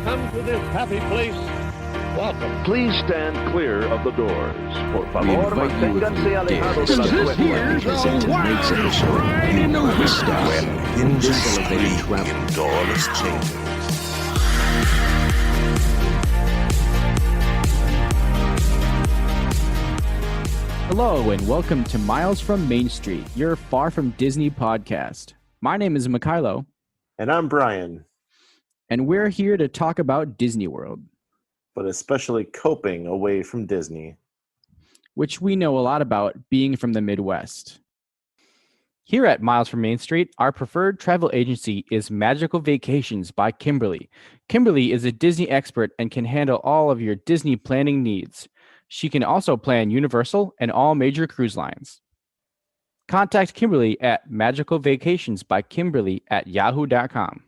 come to this happy place, welcome. Please stand clear of the doors. Por We favor, invite you, if manténganse you alejados dare, de las to puertas. visit tonight's episode in Twist in this elevated travel doorless chamber. Hello and welcome to Miles from Main Street, your Far From Disney podcast. My name is Mikhailo, And I'm Brian, and we're here to talk about Disney World, but especially coping away from Disney. which we know a lot about being from the Midwest. Here at Miles from Main Street, our preferred travel agency is Magical Vacations by Kimberly. Kimberly is a Disney expert and can handle all of your Disney planning needs. She can also plan Universal and all major cruise lines. Contact Kimberly at magicalvacationsbykimberly@yahoo.com.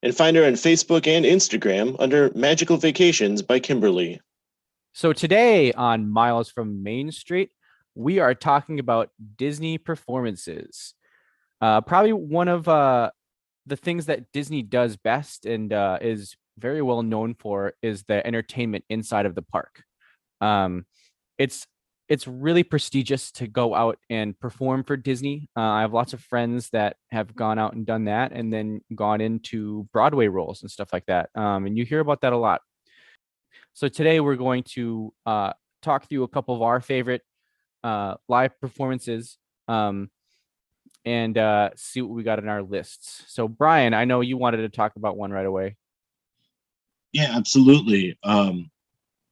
And find her on Facebook and Instagram under Magical Vacations by Kimberly. So today on Miles from Main Street, we are talking about Disney performances. Probably one of the things that Disney does best and is very well known for is the entertainment inside of the park. It's really prestigious to go out and perform for Disney. I have lots of friends that have gone out and done that and then gone into Broadway roles and stuff like that. And you hear about that a lot. So today we're going to talk through a couple of our favorite live performances and see what we got in our lists. So Brian, I know you wanted to talk about one right away. Yeah, absolutely.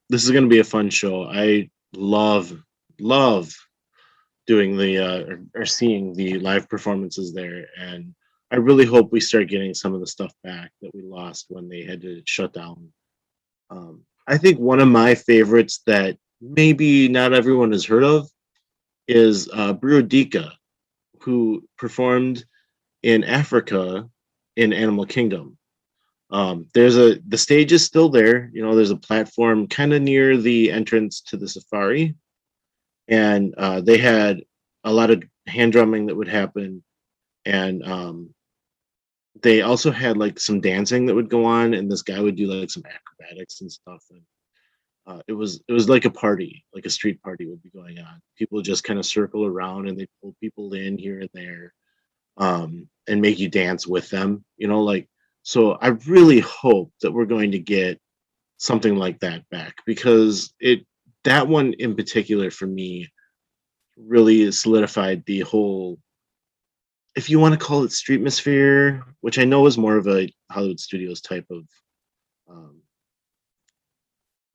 This is going to be a fun show. I love doing the or seeing the live performances there, and I really hope we start getting some of the stuff back that we lost when they had to shut down. I think one of my favorites that maybe not everyone has heard of is Bruadika, who performed in Africa in Animal Kingdom. The stage is still there. You know, there's a platform kind of near the entrance to the safari, and they had a lot of hand drumming that would happen, and they also had like some dancing that would go on, and this guy would do like some acrobatics and stuff, and it was like a party, like a street party would be going on. People just kind of circle around and they pull people in here and there, and make you dance with them. You know, like. So I really hope that we're going to get something like that back, because that one in particular for me really solidified the whole, if you want to call it streetmosphere, which I know is more of a Hollywood Studios type of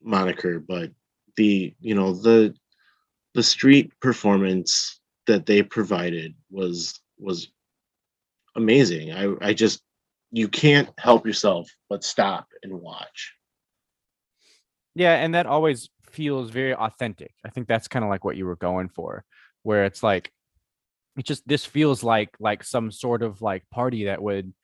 moniker, but the street performance that they provided was amazing. I just, you can't help yourself but stop and watch. Yeah, and that always feels very authentic. I think that's kind of like what you were going for, where it's like this feels like some sort of like party that would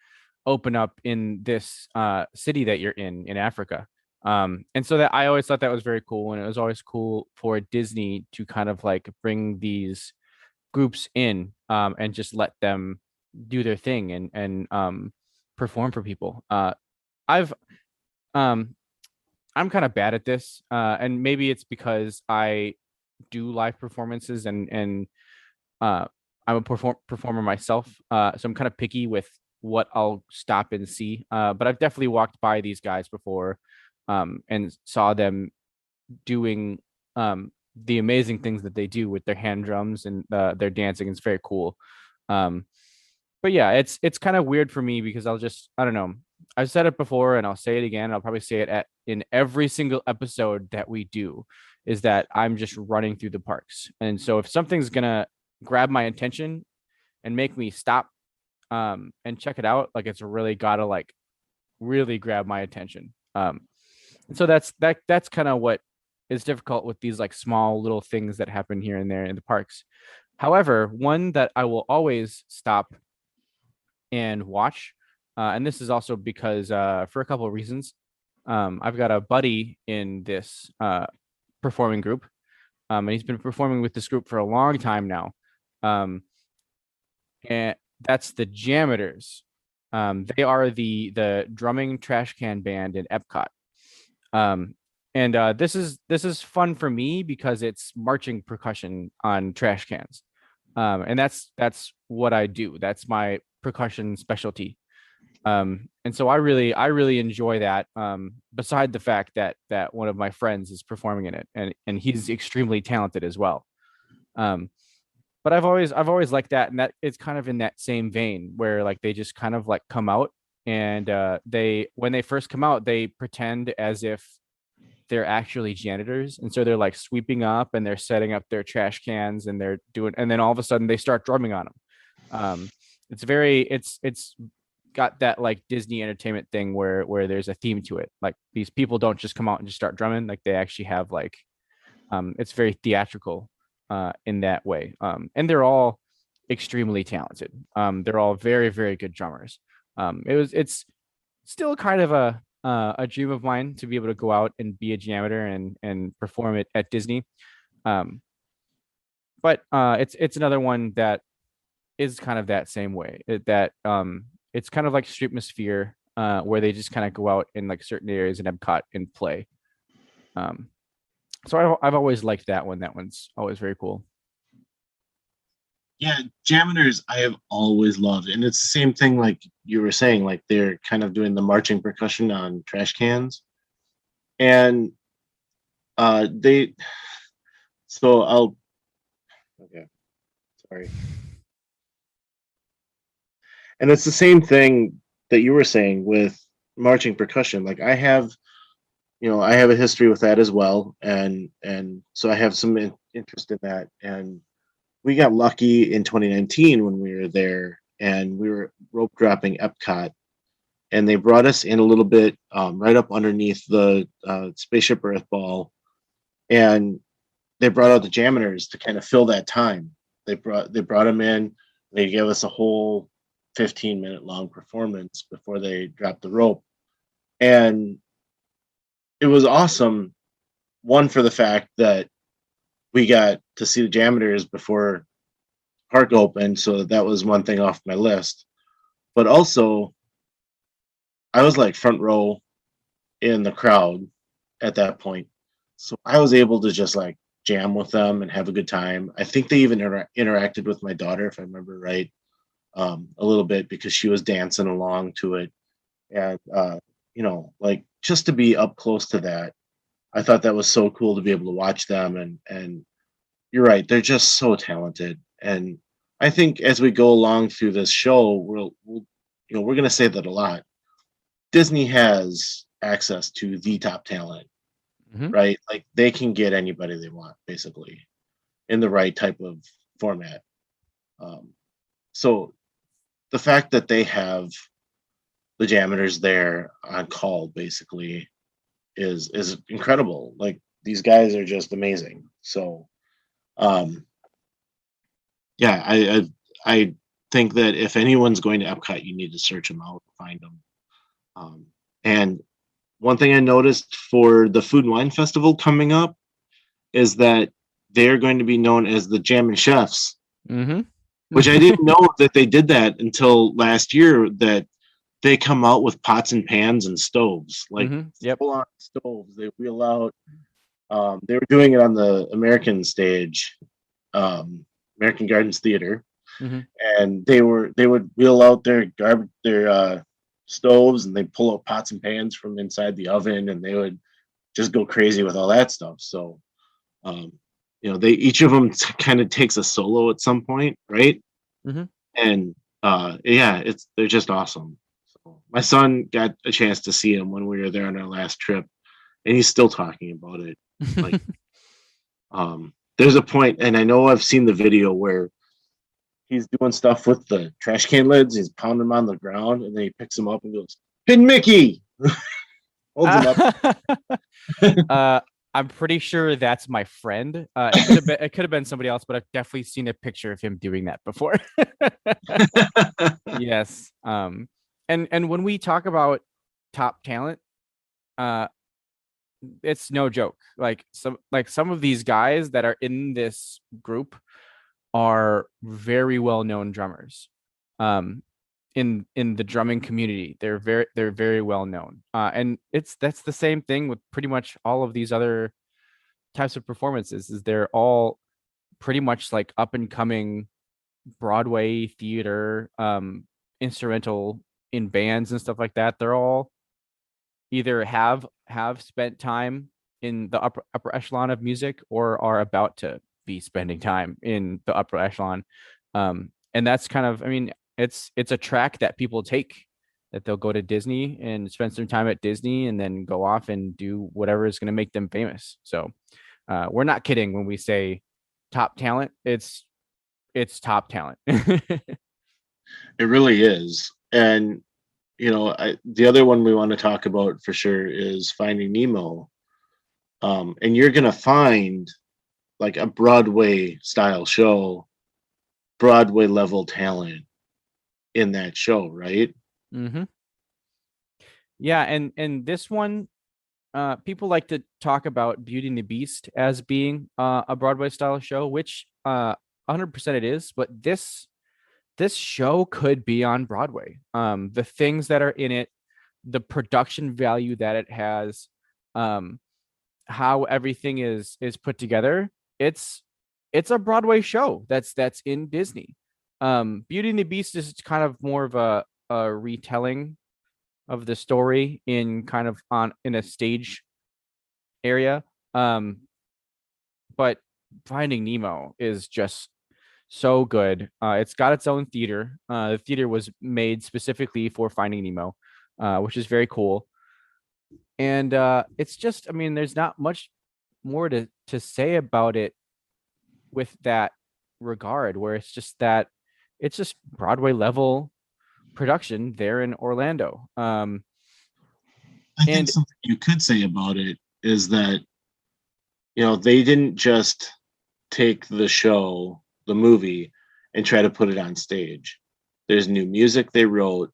open up in this city that you're in Africa. And so that I always thought that was very cool, and it was always cool for Disney to kind of like bring these groups in and just let them do their thing and perform for people. I'm kind of bad at this, and maybe it's because I do live performances and I'm a performer myself, so I'm kind of picky with what I'll stop and see. But I've definitely walked by these guys before, and saw them doing the amazing things that they do with their hand drums and their dancing. It's very cool. But yeah, it's kind of weird for me because I don't know. I've said it before and I'll say it again. I'll probably say it in every single episode that we do, is that I'm just running through the parks. And so if something's gonna grab my attention and make me stop and check it out, like it's really gotta like really grab my attention. And so that's kind of what is difficult with these like small little things that happen here and there in the parks. However, one that I will always stop and watch, and this is also because for a couple of reasons. I've got a buddy in this performing group, and he's been performing with this group for a long time now, and that's the Jammers. They are the drumming trash can band in Epcot. And this is fun for me because it's marching percussion on trash cans. And that's what I do. That's my percussion specialty. And so I really enjoy that. Beside the fact that one of my friends is performing in it, and he's extremely talented as well. Um, but I've always liked that, and that it's kind of in that same vein where like they just kind of like come out, and they when they first come out they pretend as if they're actually janitors, and so they're like sweeping up and they're setting up their trash cans and they're doing, and then all of a sudden they start drumming on them. It's got that like Disney entertainment thing where there's a theme to it. Like these people don't just come out and just start drumming. Like they actually have like it's very theatrical in that way. And they're all extremely talented. They're all very, very good drummers. It's still kind of a dream of mine to be able to go out and be a janitor and perform it at Disney. But it's another one that is kind of that same way. It's kind of like Streetmosphere, where they just kind of go out in like certain areas in Epcot and play. So I've always liked that one. That one's always very cool. Yeah, Jaminers I have always loved, and it's the same thing like you were saying, like they're kind of doing the marching percussion on trash cans, and they. So I'll. Okay, sorry. And it's the same thing that you were saying with marching percussion. Like I have a history with that as well, and so I have some interest in that. And we got lucky in 2019 when we were there, and we were rope dropping Epcot, and they brought us in a little bit right up underneath the Spaceship Earth ball, and they brought out the Jaminers to kind of fill that time. They brought them in. They gave us a whole 15-minute long performance before they dropped the rope, and it was awesome. One, for the fact that we got to see the Jaminers before park opened, so that was one thing off my list. But also, I was like front row in the crowd at that point, so I was able to just like jam with them and have a good time. I think they even interacted with my daughter, if I remember right, a little bit because she was dancing along to it, and like just to be up close to that, I thought that was so cool to be able to watch them. And you're right, they're just so talented. And I think as we go along through this show, we're going to say that a lot. Disney has access to the top talent, Mhm. right? Like they can get anybody they want, basically, in the right type of format. So the fact that they have the Jaminers there on call, basically, is incredible. Like these guys are just amazing. So, um, yeah, I think that if anyone's going to Epcot, you need to search them out, find them. And one thing I noticed for the Food and Wine Festival coming up is that they're going to be known as the Jammin' Chefs, Mm-hmm. which I didn't know that they did that until last year. That they come out with pots and pans and stoves, like Yep. full on stoves. They wheel out. They were doing it on the American stage, American Gardens Theater, Mm-hmm. and they would wheel out their stoves, and they pull out pots and pans from inside the oven, and they would just go crazy with all that stuff. So, they each of them kind of takes a solo at some point, right? Mm-hmm. And yeah, they're just awesome. So my son got a chance to see him when we were there on our last trip, and he's still talking about it. Like, there's a point, and I know I've seen the video where he's doing stuff with the trash can lids. He's pounding them on the ground, and then he picks them up and goes, "Pin Mickey!" Holds them up. I'm pretty sure that's my friend. It could have been somebody else, but I've definitely seen a picture of him doing that before. Yes. And when we talk about top talent, it's no joke. Like some of these guys that are in this group are very well known drummers. in the drumming community. They're very well known. And that's the same thing with pretty much all of these other types of performances. Is they're all pretty much like up and coming Broadway theater, instrumental in bands and stuff like that. They're all either have spent time in the upper echelon of music or are about to be spending time in the upper echelon. And that's kind of, I mean, it's a track that people take, that they'll go to Disney and spend some time at Disney and then go off and do whatever is going to make them famous. So we're not kidding when we say top talent. It's top talent. It really is. And the other one we want to talk about for sure is Finding Nemo. And you're gonna find like a Broadway style show, Broadway level talent in that show, right? Mm-hmm. Yeah, and this one, people like to talk about Beauty and the Beast as being a Broadway style show, which 100% it is. But this show could be on Broadway. The things that are in it, the production value that it has, how everything is put together. It's a Broadway show that's in Disney. Beauty and the Beast is kind of more of a retelling of the story in kind of in a stage area. But Finding Nemo is just so good. It's got its own theater. The theater was made specifically for Finding Nemo, which is very cool. And it's just, I mean, there's not much more to say about it with that regard, where it's just Broadway level production there in Orlando. I think something you could say about it is that, they didn't just take the movie, and try to put it on stage. There's new music they wrote,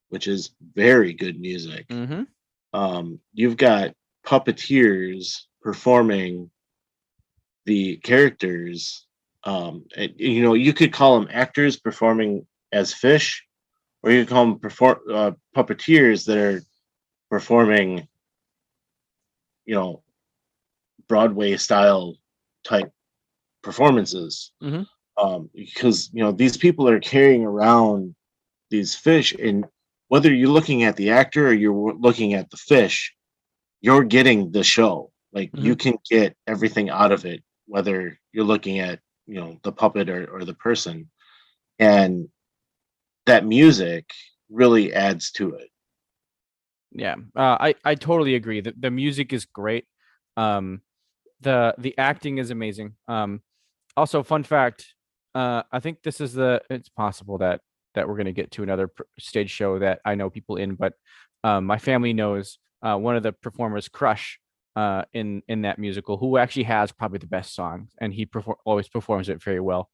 which is very good music. Mm-hmm. You've got puppeteers performing the characters. You could call them actors performing as fish, or you could call them puppeteers that are performing, Broadway style type performances. Mm-hmm. Because these people are carrying around these fish, and whether you're looking at the actor or you're looking at the fish, you're getting the show. Like, Mm-hmm. you can get everything out of it, whether you're looking at the puppet or the person, and that music really adds to it. Yeah, I totally agree. The music is great. The acting is amazing. Also, fun fact, I think it's possible that we're going to get to another stage show that I know people in, but my family knows one of the performers, Crush, in that musical, who actually has probably the best song, and he always performs it very well.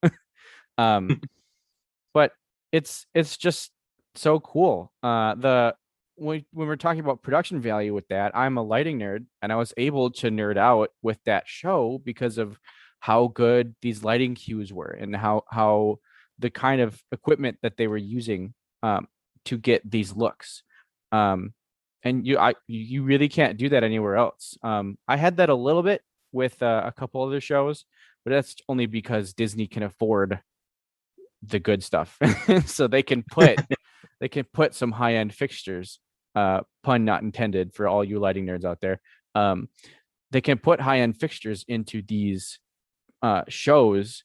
But it's just so cool. When we're talking about production value with that, I'm a lighting nerd, and I was able to nerd out with that show because of how good these lighting cues were, and how the kind of equipment that they were using to get these looks. And you really can't do that anywhere else. I had that a little bit with a couple other shows, but that's only because Disney can afford the good stuff. So they can put some high-end fixtures, pun not intended for all you lighting nerds out there. They can put high-end fixtures into these shows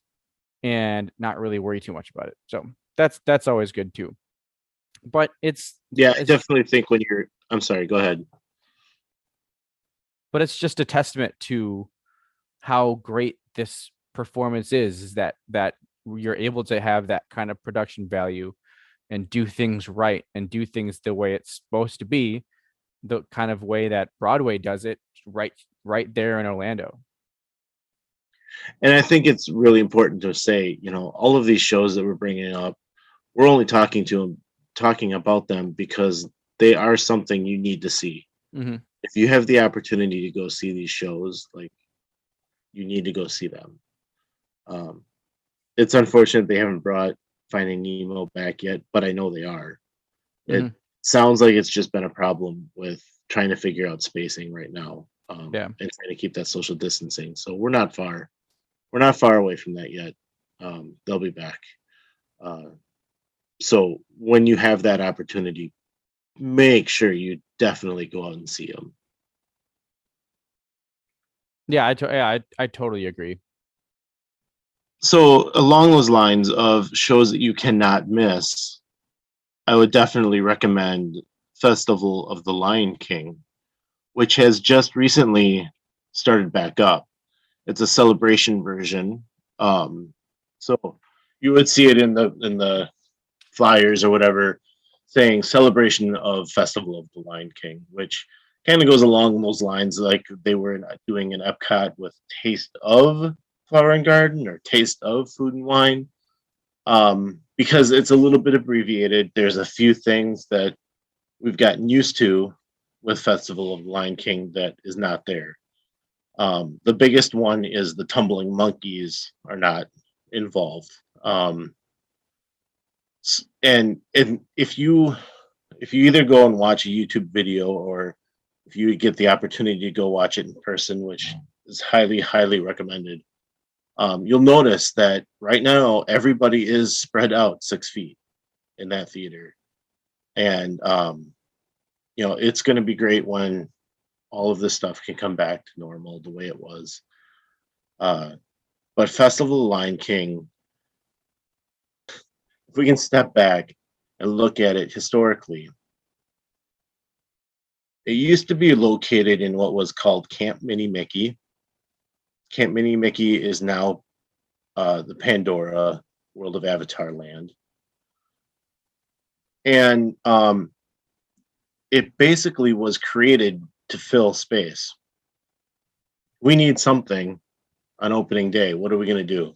and not really worry too much about it. So that's always good too. But I definitely think I'm sorry, go ahead. But it's just a testament to how great this performance is that you're able to have that kind of production value and do things right and do things the way it's supposed to be, the kind of way that Broadway does it right there in Orlando. And I think it's really important to say, all of these shows that we're bringing up, we're only talking about them because they are something you need to see. Mm-hmm. If you have the opportunity to go see these shows, like, you need to go see them. It's unfortunate they haven't brought Finding Nemo back yet, but I know they are. It sounds like it's just been a problem with trying to figure out spacing right now, Yeah. and trying to keep that social distancing. So we're not far. We're not far away from that yet. They'll be back. So when you have that opportunity, make sure you definitely go out and see them. Yeah, I totally agree. So along those lines of shows that you cannot miss, I would definitely recommend Festival of the Lion King, which has just recently started back up. It's a celebration version. So you would see it in the flyers or whatever saying celebration of Festival of the Lion King, which kind of goes along those lines like they were doing in Epcot with Taste of Flower and Garden or Taste of Food and Wine. Because it's a little bit abbreviated. There's a few things that we've gotten used to with Festival of the Lion King that is not there. The biggest one is the tumbling monkeys are not involved. And if you either go and watch a YouTube video or if you get the opportunity to go watch it in person, which is highly, highly recommended, you'll notice that right now everybody is spread out 6 feet in that theater. And, it's going to be great when all of this stuff can come back to normal the way it was. But Festival of the Lion King, if we can step back and look at it historically, it used to be located in what was called Camp Mini Mickey. Camp Mini Mickey is now the Pandora World of Avatar land. And it basically was created to fill space. We need something on opening day. What are we going to do?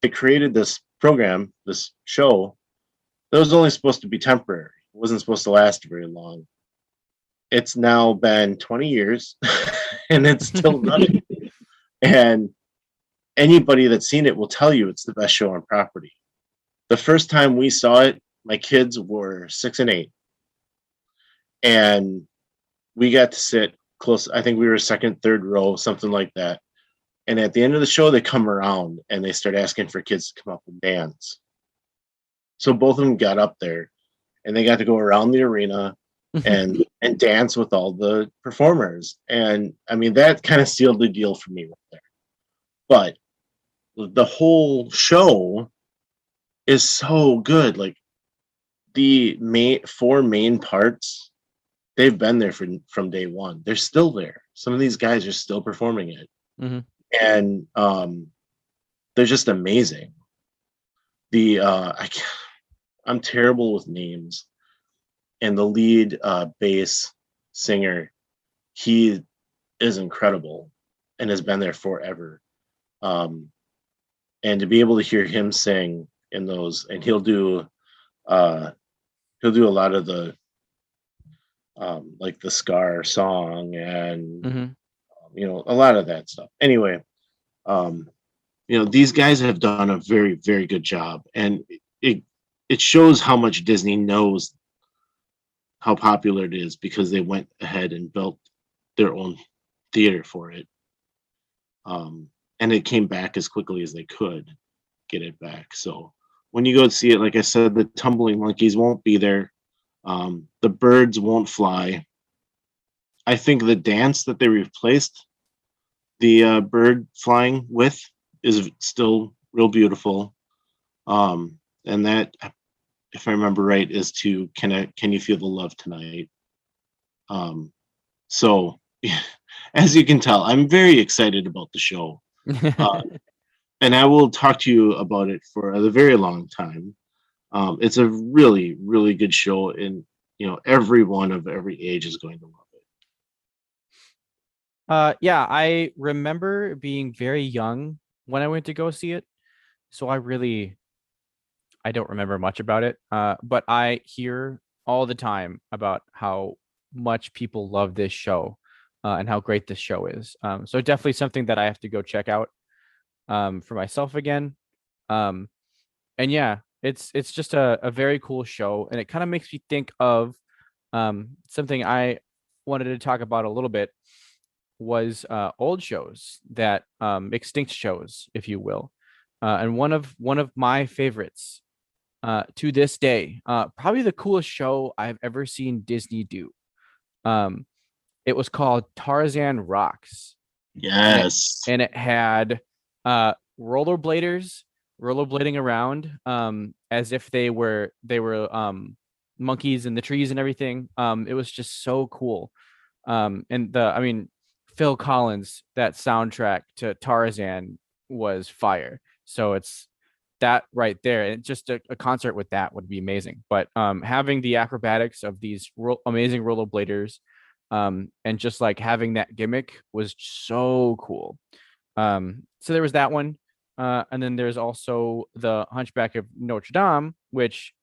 They created this program, this show, that was only supposed to be temporary. It wasn't supposed to last very long. It's now been 20 years and it's still running. And anybody that's seen it will tell you it's the best show on property. The first time we saw it, my kids were 6 and 8. And we got to sit close. I think we were second, third row, something like that. And at the end of the show, they come around and they start asking for kids to come up and dance. So both of them got up there and they got to go around the arena and dance with all the performers. And I mean, that kind of sealed the deal for me right there. But the whole show is so good. Like the four main parts, they've been there from day one. They're still there. Some of these guys are still performing it. Mm-hmm. And they're just amazing. I'm terrible with names, and the lead bass singer, he is incredible and has been there forever. And to be able to hear him sing in those, and he'll do a lot of the like the Scar song and a lot of that stuff. Anyway, these guys have done a very, very good job, and it shows how much Disney knows how popular it is because they went ahead and built their own theater for it. And it came back as quickly as they could get it back. So when you go to see it, like I said, the tumbling monkeys won't be there. The birds won't fly. I think the dance that they replaced the bird flying with is still real beautiful. And that, if I remember right, is to Can You Feel the Love Tonight? So as you can tell, I'm very excited about the show. And I will talk to you about it for a very long time. It's a really, really good show, and everyone of every age is going to love it. Yeah, I remember being very young when I went to go see it, so I don't remember much about it. But I hear all the time about how much people love this show, and how great this show is. So definitely something that I have to go check out for myself again. And yeah, it's just a very cool show, and it kind of makes me think of something I wanted to talk about a little bit was old shows that extinct shows, if you will. And one of my favorites to this day, probably the coolest show I've ever seen Disney do. Um, it was called Tarzan Rocks, and it Yes. and it had rollerbladers rollerblading around as if they were monkeys in the trees and everything. It was just so cool. And I mean, Phil Collins, that soundtrack to Tarzan was fire. So it's that right there. And just a concert with that would be amazing. But having the acrobatics of these amazing rollerbladers, and just like having that gimmick was so cool. So there was that one. And then there's also the Hunchback of Notre Dame, which,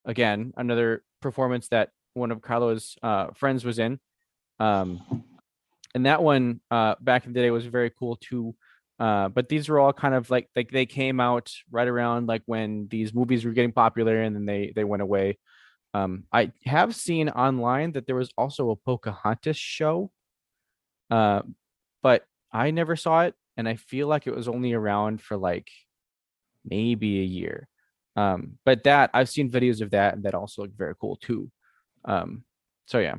again, another performance that one of Carlo's friends was in. And that one back in the day was very cool too. But these were all kind of like they came out right around like when these movies were getting popular, and then they went away. I have seen online that there was also a Pocahontas show, but I never saw it, and I feel like it was only around for like maybe a year. But that I've seen videos of that, and that also looked very cool too. So yeah.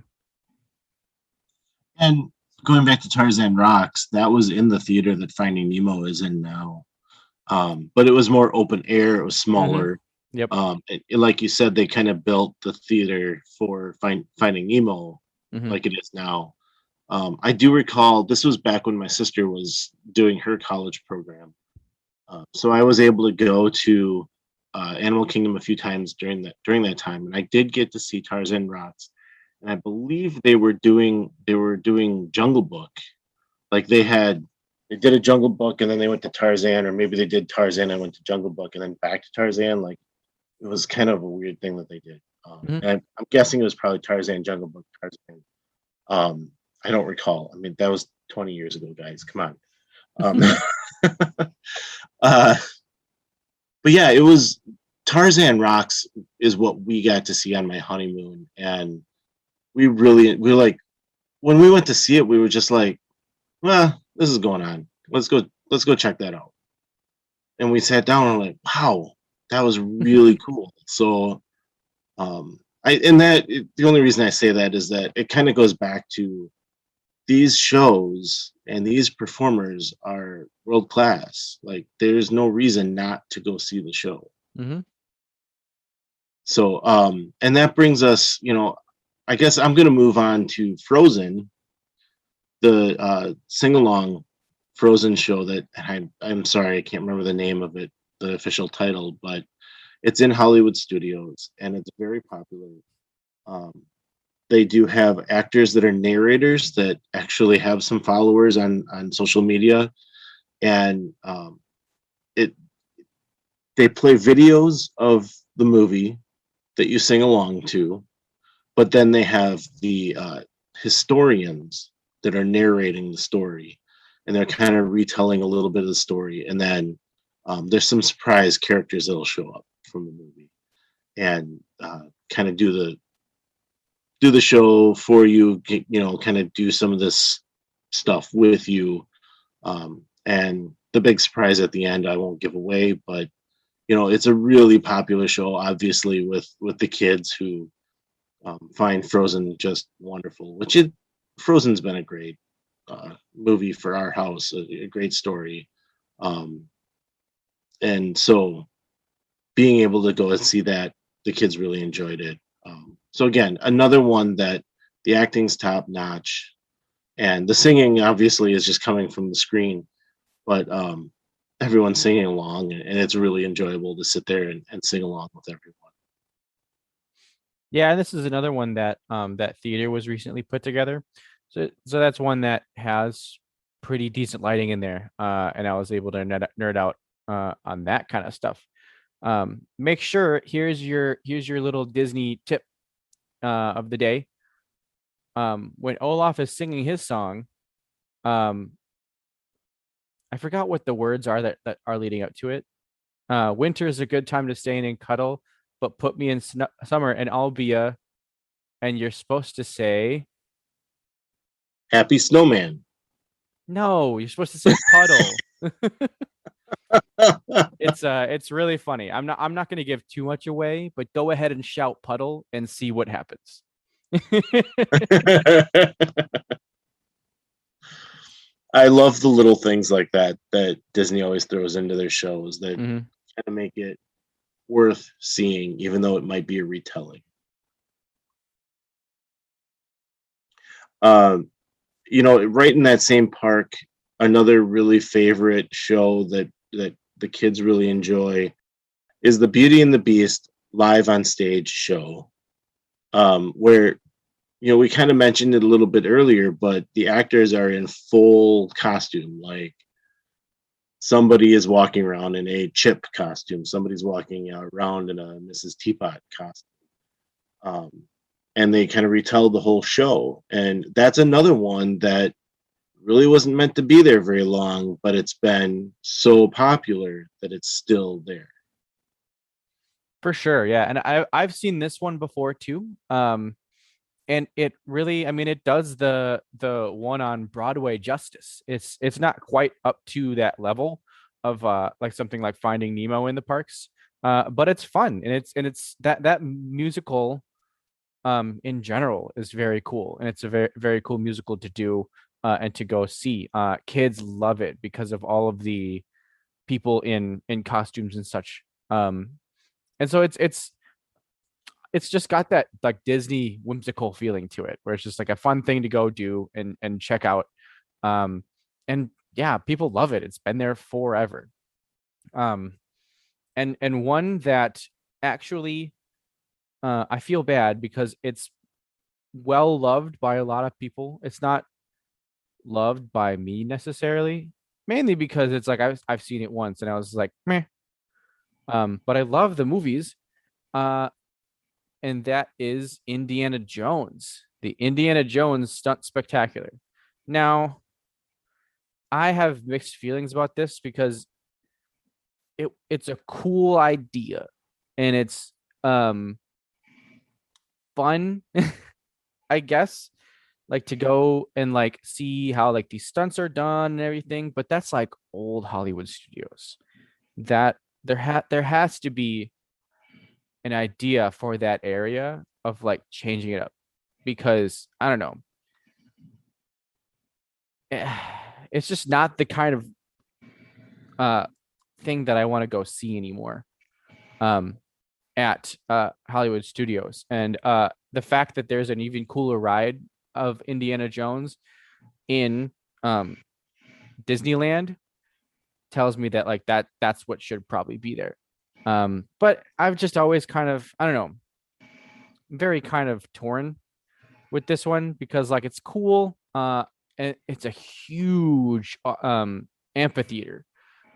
And going back to Tarzan Rocks, that was in the theater that Finding Nemo is in now. But it was more open air. It was smaller. Yep. Like you said, they kind of built the theater for Finding Nemo, Mhm. like it is now. I do recall this was back when my sister was doing her college program, so I was able to go to Animal Kingdom a few times during that time, and I did get to see Tarzan Rocks, and I believe they were doing Jungle Book, like they did a Jungle Book and then they went to Tarzan, or maybe they did Tarzan and went to Jungle Book and then back to Tarzan. Like it was kind of a weird thing that they did. Mhm. And I'm guessing it was probably Tarzan, Jungle Book, Tarzan. I don't recall. I mean, that was 20 years ago, guys. Come on. Uh, but yeah, it was Tarzan Rocks is what we got to see on my honeymoon, and we like when we went to see it, we were just like, well, this is going on. Let's go check that out. And we sat down and like, wow, that was really cool. So the only reason I say that is that it kind of goes back to these shows and these performers are world class. Like there's no reason not to go see the show. Mm-hmm. So and that brings us, I guess I'm gonna move on to Frozen, the sing along Frozen show that I'm sorry, I can't remember the name of it, the official title, but it's in Hollywood studios and it's very popular. They do have actors that are narrators that actually have some followers on social media, and it they play videos of the movie that you sing along to, but then they have the historians that are narrating the story, and they're kind of retelling a little bit of the story, and then there's some surprise characters that'll show up from the movie and kind of do the show for you, kind of do some of this stuff with you, and the big surprise at the end I won't give away, but it's a really popular show, obviously with the kids who find Frozen just wonderful, Frozen's been a great movie for our house, a great story. And so being able to go and see that, the kids really enjoyed it. So again, another one that the acting's top notch, and the singing obviously is just coming from the screen, but everyone's singing along, and it's really enjoyable to sit there and sing along with everyone. Yeah, and this is another one that that theater was recently put together. So that's one that has pretty decent lighting in there. And I was able to nerd out on that kind of stuff. Make sure here's your little Disney tip of the day. When Olaf is singing his song, I forgot what the words are that are leading up to it. Winter is a good time to stay in and cuddle, but put me in summer and I'll be a. And you're supposed to say Happy Snowman. no. You're supposed to say puddle. It's really funny. I'm not going to give too much away, but go ahead and shout puddle and see what happens. I love the little things like that Disney always throws into their shows that Mhm. kind of make it worth seeing, even though it might be a retelling. Um, right in that same park, another really favorite show that the kids really enjoy is the Beauty and the Beast live on stage show, where we kind of mentioned it a little bit earlier, but the actors are in full costume. Like somebody is walking around in a Chip costume, somebody's walking around in a Mrs. Teapot costume. And they kind of retell the whole show. And that's another one that really wasn't meant to be there very long, but it's been so popular that it's still there. For sure, yeah. And I've seen this one before too. And it really, I mean, it does the one on Broadway justice. It's not quite up to that level of like something like Finding Nemo in the parks. But it's fun, and it's that musical in general is very cool, and it's a very very cool musical to do and to go see. Kids love it because of all of the people in costumes and such. And so it's just got that like Disney whimsical feeling to it, where it's just like a fun thing to go do and check out. And yeah, people love it. It's been there forever. Um, and one that actually I feel bad because it's well loved by a lot of people. It's not loved by me necessarily, mainly because it's like I've seen it once and I was like, meh. But I love the movies. Uh, and that is Indiana Jones, the Indiana Jones Stunt Spectacular. Now, I have mixed feelings about this because it's a cool idea and it's fun, I guess, like to go and like see how like these stunts are done and everything, but that's like old Hollywood studios. That there has to be an idea for that area of like changing it up because I don't know. It's just not the kind of thing that I want to go see anymore. At Hollywood Studios. And the fact that there's an even cooler ride of Indiana Jones in Disneyland tells me that like that's what should probably be there. But I've just always kind of, I don't know, very kind of torn with this one because like it's cool. And it's a huge amphitheater.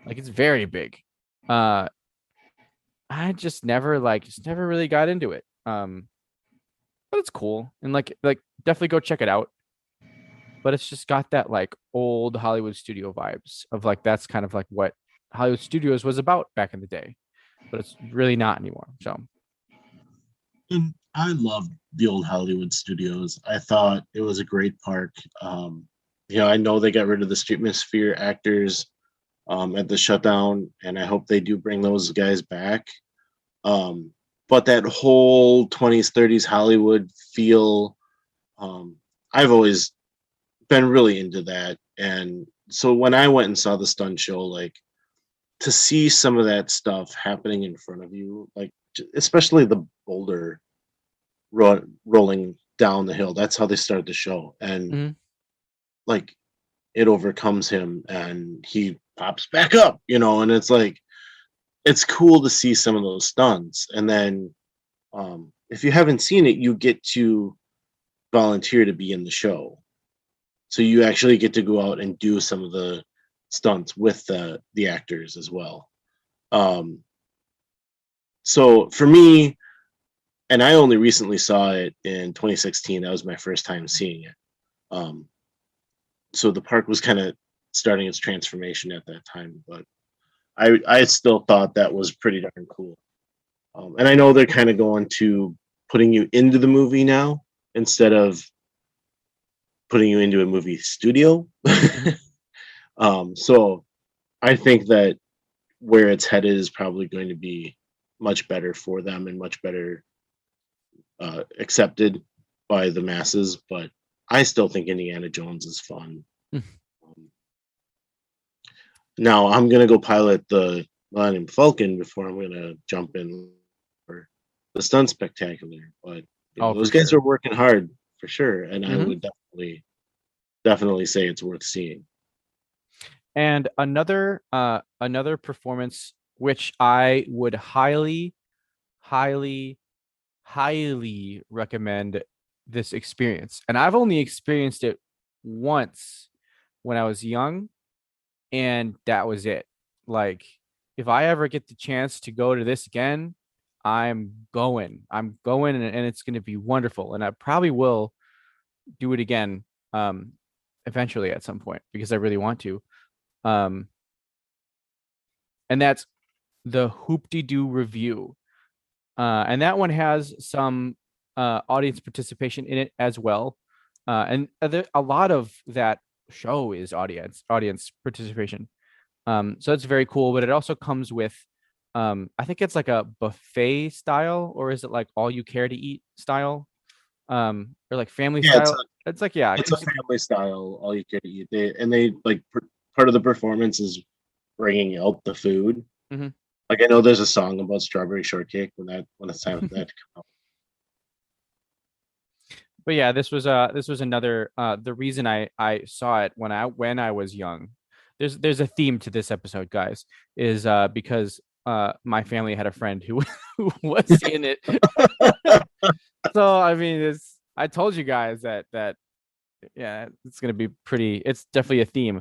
Like it's very big. I just never really got into it. But it's cool and like definitely go check it out. But it's just got that like old Hollywood studio vibes of like that's kind of like what Hollywood Studios was about back in the day. But it's really not anymore. So And I loved the old Hollywood studios. I thought it was a great park. I know they got rid of the Streetmosphere actors at the shutdown, and I hope they do bring those guys back. But that whole 20s, 30s Hollywood feel, I've always been really into that. And so when I went and saw the stunt show, like to see some of that stuff happening in front of you, like especially the boulder rolling down the hill, that's how they started the show. And like it overcomes him and he pops back up, and it's like, it's cool to see some of those stunts. And then if you haven't seen it, you get to volunteer to be in the show. So you actually get to go out and do some of the stunts with the actors as well. So for me, and I only recently saw it in 2016. That was my first time seeing it. So the park was kind of starting its transformation at that time, but I still thought that was pretty darn cool. And I know they're kind of going to putting you into the movie now instead of putting you into a movie studio. So I think that where it's headed is probably going to be much better for them and much better accepted by the masses. But I still think Indiana Jones is fun. Now I'm gonna go pilot the Millennium Falcon before I'm gonna jump in for the stunt spectacular. But those guys are working hard for sure, and I would definitely say it's worth seeing. And another performance which I would highly recommend this experience. And I've only experienced it once when I was young, and that was it. Like, if I ever get the chance to go to this again, I'm going, and it's going to be wonderful. And I probably will do it again eventually at some point because I really want to. And that's the Hoop-de-Doo Review. And that one has some audience participation in it as well. And a lot of that show is audience participation. So it's very cool, but it also comes with I think it's like a buffet style, or is it like all you care to eat style? Or like family style. It's like it's a family style, all you care to eat. They like part of the performance is bringing out the food. Like I know there's a song about strawberry shortcake when it's time for that to come out. But yeah, this was another the reason I saw it when I was young. There's a theme to this episode, guys, is because my family had a friend who was in it. So I mean, I told you guys that yeah, it's gonna be pretty. It's definitely a theme.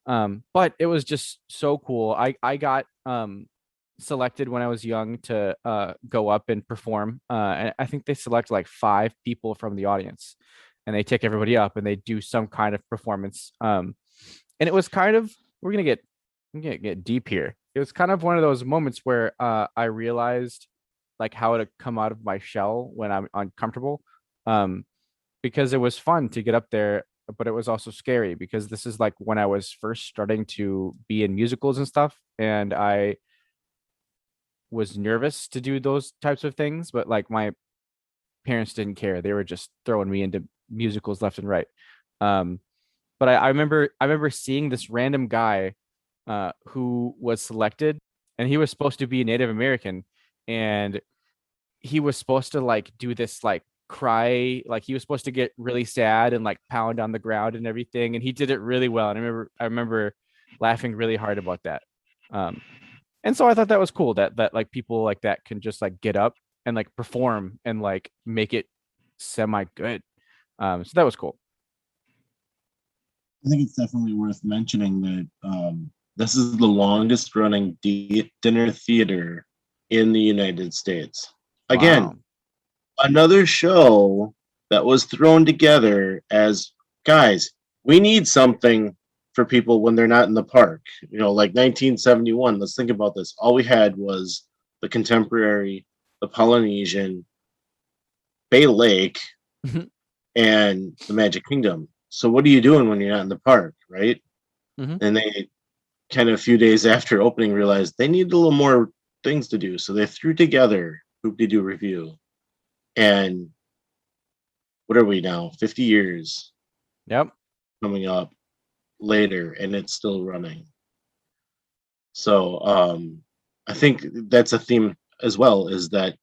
But it was just so cool. I got selected when I was young to go up and perform. And I think they select like 5 people from the audience, and they take everybody up and they do some kind of performance. And it was kind of, we're gonna get deep here. It was kind of one of those moments where I realized like how to come out of my shell when I'm uncomfortable. Because it was fun to get up there, but it was also scary because this is like when I was first starting to be in musicals and stuff, and I was nervous to do those types of things, but like my parents didn't care. They were just throwing me into musicals left and right. But I remember seeing this random guy who was selected, and he was supposed to be Native American, and he was supposed to like do this like cry, like he was supposed to get really sad and like pound on the ground and everything, and he did it really well. And I remember laughing really hard about that. And so I thought that was cool that like people like that can just like get up and like perform and like make it semi good. So that was cool. I think it's definitely worth mentioning that this is the longest running dinner theater in the United States. Again, Wow. Another show that was thrown together as, guys, we need something for people when they're not in the park. Like 1971, let's think about this. All we had was the Contemporary, the Polynesian, Bay Lake, and the Magic Kingdom. So what are you doing when you're not in the park, right? And they kind of a few days after opening realized they needed a little more things to do. So they threw together Hoop-de-Doo Review. And what are we now? 50 years. Yep. Coming up later, and it's still running. So I think that's a theme as well, is that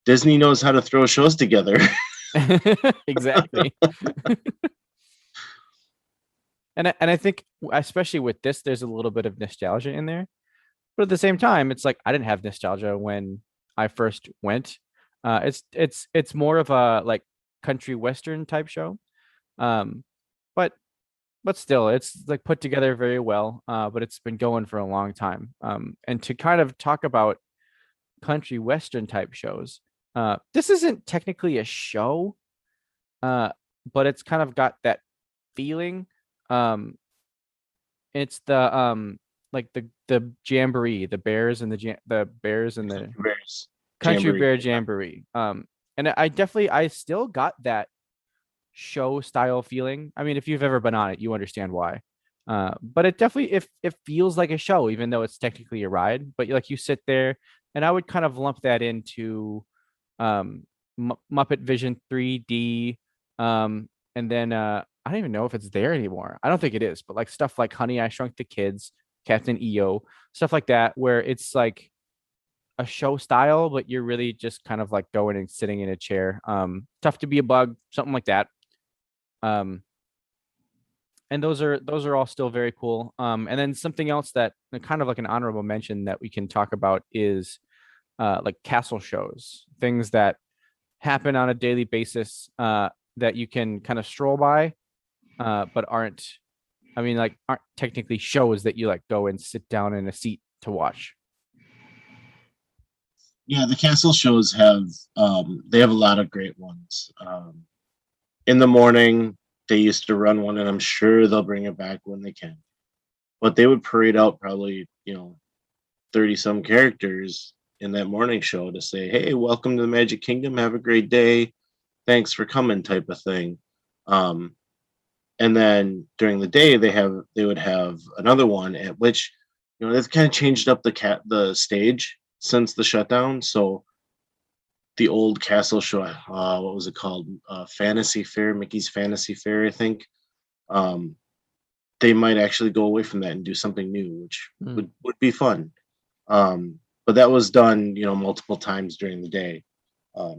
Disney knows how to throw shows together. Exactly. And I think especially with this, there's a little bit of nostalgia in there. But at the same time, it's like I didn't have nostalgia when I first went. It's more of a like country western type show. But still, it's like put together very well. But it's been going for a long time. And to kind of talk about country western type shows, this isn't technically a show, but it's kind of got that feeling. It's the the jamboree, the bears and the bears and the Bears. country Jamboree. bear jamboree. And I still got that show style feeling. I mean, if you've ever been on it, you understand why. But it definitely it feels like a show, even though it's technically a ride. But like you sit there, and I would kind of lump that into Muppet Vision 3D, and then I don't even know if it's there anymore. I don't think it is, but like stuff like Honey, I Shrunk the Kids, Captain EO, stuff like that, where it's like a show style, but you're really just kind of like going and sitting in a chair. Tough to be a bug, something like that. Um, and those are all still very cool. And then something else that kind of like an honorable mention that we can talk about is like castle shows, things that happen on a daily basis that you can kind of stroll by, but aren't. I mean, like aren't technically shows that you like go and sit down in a seat to watch. Yeah, the castle shows have they have a lot of great ones. In the morning, they used to run one, and I'm sure they'll bring it back when they can. But they would parade out probably 30 some characters in that morning show to say, "Hey, welcome to the Magic Kingdom. Have a great day. Thanks for coming," type of thing. Um, and then during the day, they would have another one at which they've kind of changed up the stage since the shutdown. So the old castle show, what was it called? Fantasy Fair, Mickey's Fantasy Fair, I think. Um, they might actually go away from that and do something new, which would be fun. But that was done, multiple times during the day.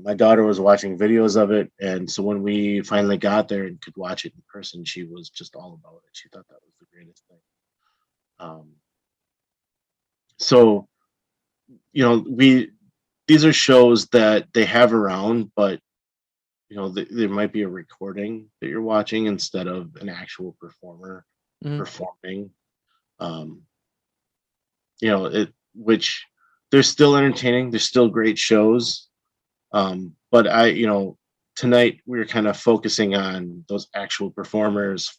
My daughter was watching videos of it, and so when we finally got there and could watch it in person, she was just all about it. She thought that was the greatest thing. So, these are shows that they have around, but there might be a recording that you're watching instead of an actual performer performing. Which they're still entertaining. They're still great shows. But tonight we were kind of focusing on those actual performers,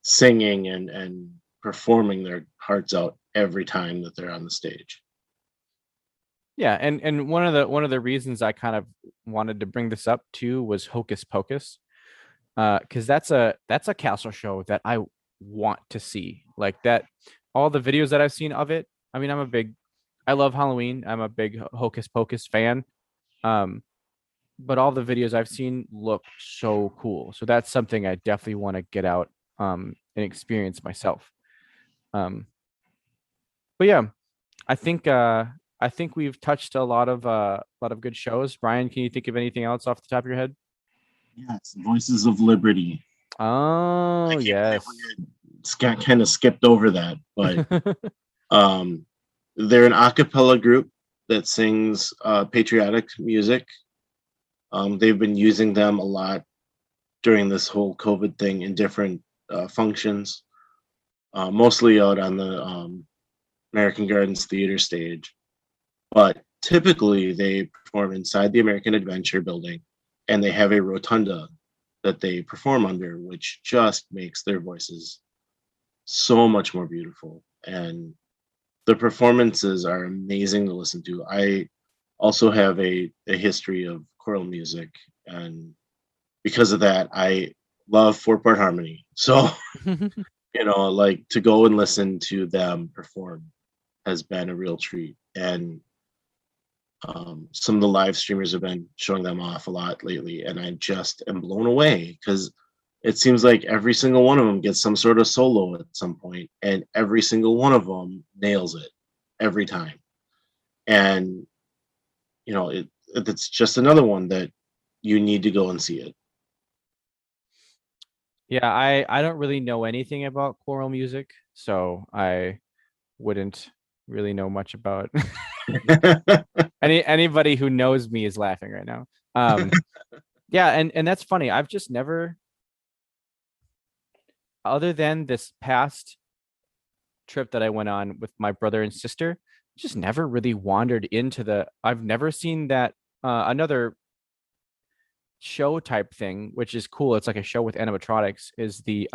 singing and performing their hearts out every time that they're on the stage. Yeah, and one of the reasons I kind of wanted to bring this up too was Hocus Pocus, because that's a castle show that I want to see. Like that, all the videos that I've seen of it. I mean, I love Halloween. I'm a big Hocus Pocus fan. But all the videos I've seen look so cool. So that's something I definitely want to get out and experience myself. But yeah, I think we've touched a lot of good shows. Brian, can you think of anything else off the top of your head? Yes, Voices of Liberty. Oh, yes. Scott kind of skipped over that, but they're an a cappella group that sings patriotic music. They've been using them a lot during this whole COVID thing in different functions, mostly out on the American Gardens Theater stage. But typically they perform inside the American Adventure building, and they have a rotunda that they perform under, which just makes their voices so much more beautiful. And the performances are amazing to listen to. I also have a history of choral music, and because of that, I love 4-part harmony. So, like to go and listen to them perform has been a real treat. And some of the live streamers have been showing them off a lot lately, and I just am blown away because it seems like every single one of them gets some sort of solo at some point, and every single one of them nails it every time. And it's just another one that you need to go and see it. Yeah, I don't really know anything about choral music, so I wouldn't really know much about anybody who knows me is laughing right now. Yeah, and that's funny. I've just never, other than this past trip that I went on with my brother and sister, just never really wandered into I've never seen that another show type thing, which is cool. It's like a show with animatronics, is the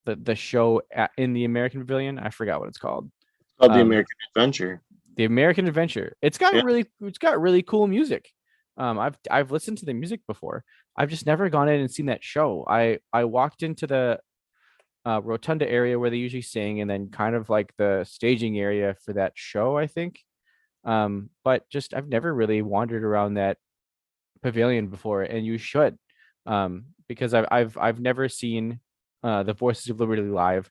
the show in the American Pavilion. I forgot what it's called. Called the American Adventure. The American Adventure. It's got really cool music. I've listened to the music before. I've just never gone in and seen that show. I walked into the rotunda area where they usually sing, and then kind of like the staging area for that show, I think. But just I've never really wandered around that pavilion before, and you should, because I've never seen the Voices of Liberty live.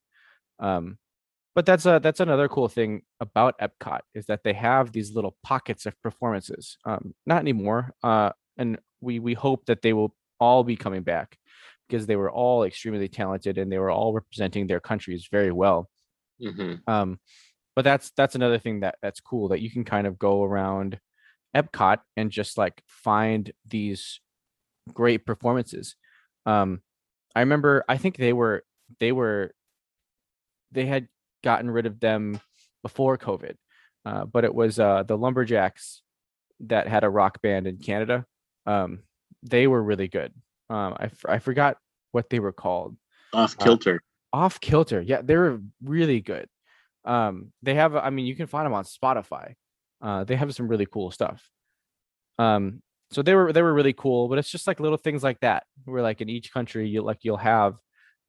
But that's another cool thing about Epcot is that they have these little pockets of performances. Not anymore. And we hope that they will all be coming back because they were all extremely talented and they were all representing their countries very well. Mm-hmm. But that's another thing that's cool, that you can kind of go around Epcot and just like find these great performances. I remember, I think they had gotten rid of them before COVID, but it was the Lumberjacks that had a rock band in Canada. They were really good. I forgot what they were called. Off Kilter. Off Kilter. Yeah, they were really good. They have, I mean, you can find them on Spotify. They have some really cool stuff. So they were really cool, but it's just like little things like that where like in each country you'll have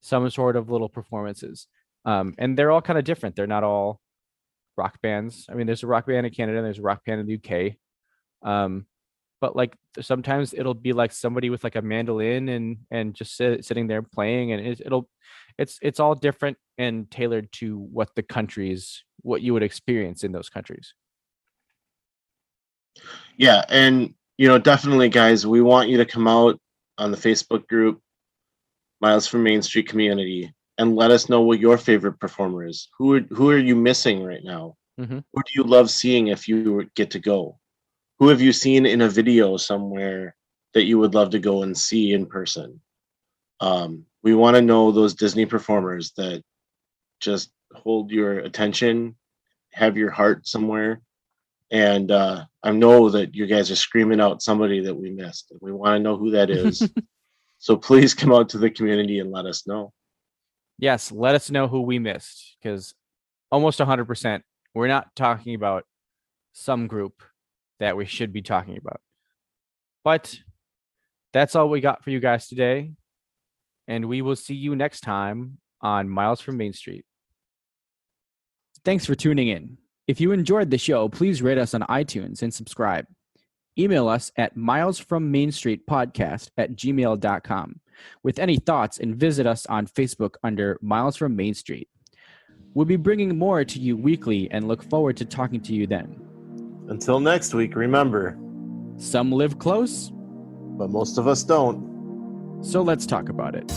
some sort of little performances. And they're all kind of different. They're not all rock bands. I mean, there's a rock band in Canada and there's a rock band in the UK. But like sometimes it'll be like somebody with like a mandolin and just sitting there playing, and it's all different and tailored to what you would experience in those countries. Yeah, and definitely, guys, we want you to come out on the Facebook group, Miles from Main Street Community, and let us know what your favorite performer is. Who are you missing right now? Mm-hmm. Who do you love seeing if you get to go? Who have you seen in a video somewhere that you would love to go and see in person? We want to know those Disney performers that just hold your attention, have your heart somewhere. And I know that you guys are screaming out somebody that we missed. We want to know who that is. So please come out to the community and let us know. Yes, let us know who we missed, because almost 100%, we're not talking about some group that we should be talking about. But that's all we got for you guys today. And we will see you next time on Miles from Main Street. Thanks for tuning in. If you enjoyed the show, please rate us on iTunes and subscribe. Email us at milesfrommainstreetpodcast@gmail.com with any thoughts, and visit us on Facebook under Miles from Main Street. We'll be bringing more to you weekly and look forward to talking to you then. Until next week, remember, some live close, but most of us don't. So let's talk about it.